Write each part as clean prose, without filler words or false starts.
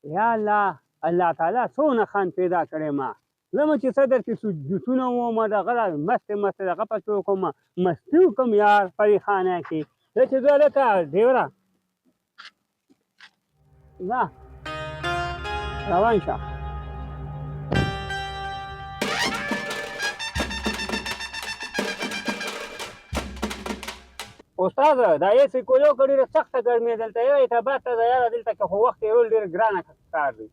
یا الله الله تعالی څونه خان پیدا کړی ما زما چې صدر کې جوسونه وم دغه مست مست دغه پسې وکړم مستي وکړم یار پرې خانه کې زه چې زه لکه ډیوره نه روان شه استاده دا ایسې کولو که ډېره سخته ګرمي دلته یو اعتبار ته ده یاره دلته که خو وخت تېرول ډېر ګرانه کار دی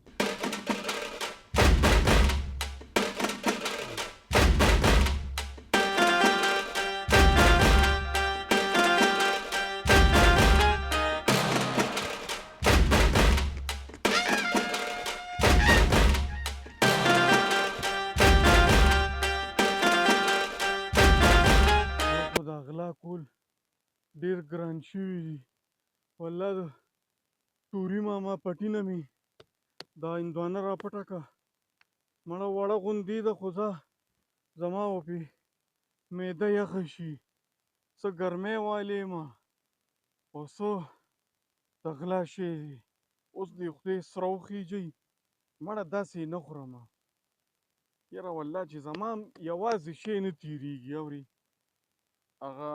خو دا غلا کول ډېر ګران شوي دي والله د توري ماما پټینه مې دا هندوانه را پټه کړه مړه وړه غوندې ده خو ځه زما وپې معده یخه شي څه ګرمۍ والې ما او څه د غلا شی دی اوس دې خدای سره وخېجئ مړه داسې نه خورم یاره والله چې زما یوازې شی نه تېرېږي اورې هغه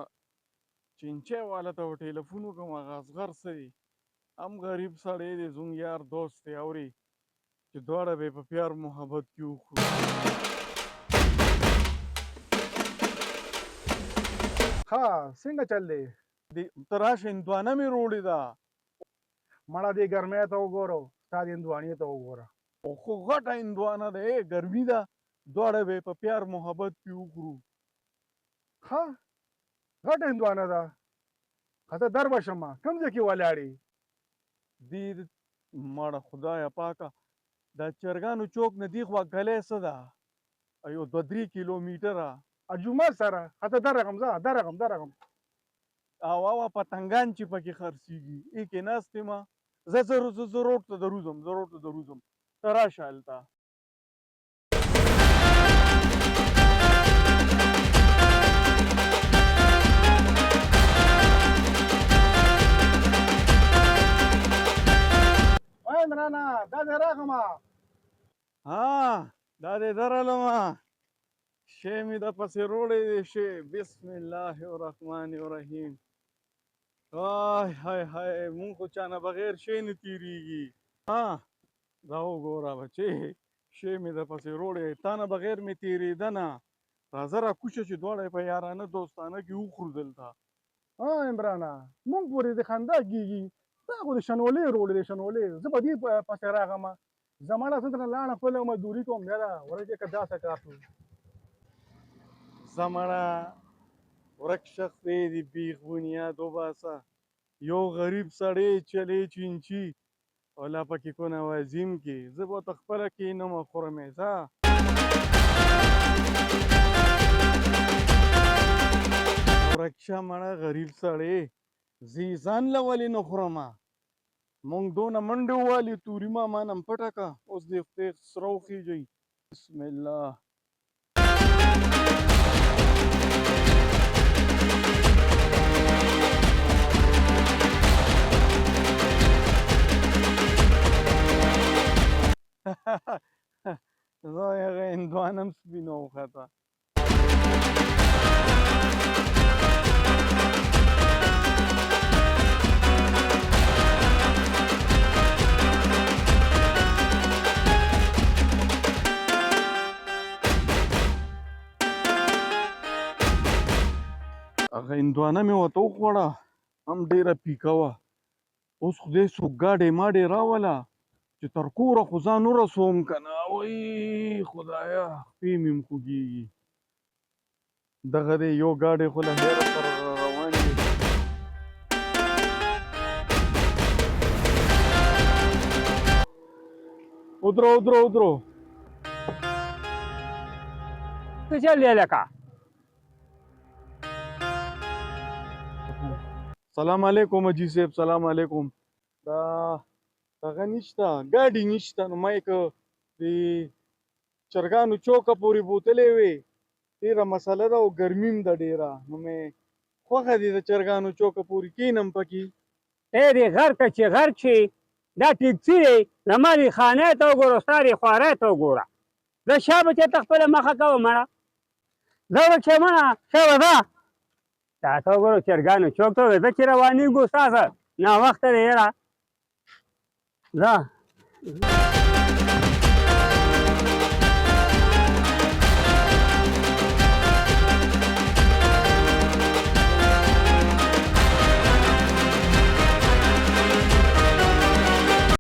چینچی والا ته ټلیفون وکړم هغه اصغر څه دی هم غریب سړی دی زموږ یار دوست دی اورې چې دواړه به یې په پیار محبت کې وخورو ها څنګه چل دی ته راشه هندوانه مې روړې ده مړه دې ګرمۍ ته وګوره ستا دې هندوانې ته وګوره او خو غټه هندوانه ده ګرمي ده دواړه به یې په پیار محبت کې وخورو ها غټه هندوانه ده ښه ته در به شمه کوم ځای کې ولاړې دې مړه خدایه پاکه دا چرګانو چوک نه دې خوا ګلی څه ده یو 2-3 کیلومیټره جومات سره ښه ته درغم زه درغم او پتنګان چې پکې خرڅېږي ای کې ناست یم زه روډ ته دروځم ته راشه هلته عمرانه دا دې راغمه ها دا دې درلمه شی مې د پسې روړی دی شی بسم الله الرحمن الرحیم های های های مونږ خو چا نه بغیر شی نه تېرېږي ها دا وګوره بچې شی مې د پسې روړی تا نه بغیر مې تېرېده نه راځه راکوشه چې دواړه یې په یارانه دوستانه کې وخورو دلته عمرانه مونږ پورې د خندا کېږي دا خو د شنولې روړې د شنولې زه به دې پسې راغمه زما له څه نه لاړه خپله مزدوري کوم یاره ورځې که داسې کار شو زمړه ورک شخص دی د بیخ بنیاد وباسه یو غریب سړی چلی چینچي او لا پکې کو نوازیم کې زه به ورته خپله کښېنم او خورم یې ځه ورک شه مړه غریب سړی زه یې ځان له ولې نه خورمه مونږ دونه منډې ووالې توري ماما نه م پټه کړه اوس دې خدای سره وخېږئ بسم الله زه هغه هندوانه هم سپینه وخته هغه هندوانه مې ورته وخوړه هم ډېره پیکه وه اوس خدای څوک ګاډی ماډی راوله چې تر کوره خو ځان ورسوم که نه وایي خدایه خپې مې هم خوږېږي دغه دی یو ګاډی خو له هیره سره روان دی ودرو څه چل دی لکه سلام علیکم حاجي صاحب سلام علیکم دا دغه نشته ګاډي نشته نو ما یې که د چرګانو چوکه پورې بوتلې وې ډېره مسله ده او ګرمي هم ده ډېره نو مې خوښه دي د چرګانو چوکه پورې کښېنم پکې ای دې غر که چې غر شي دا ټیکسي دی زما دې خانې ته وګوره ستا دې خوارۍ ته وګوره زه شا به چېرته خپله مخه کوم مړه زه ورک شمه ښه به ده دا ته وګوره چرګانو چوک ته زه چې روانېږو ستاسو ناوخته دی یاره ځه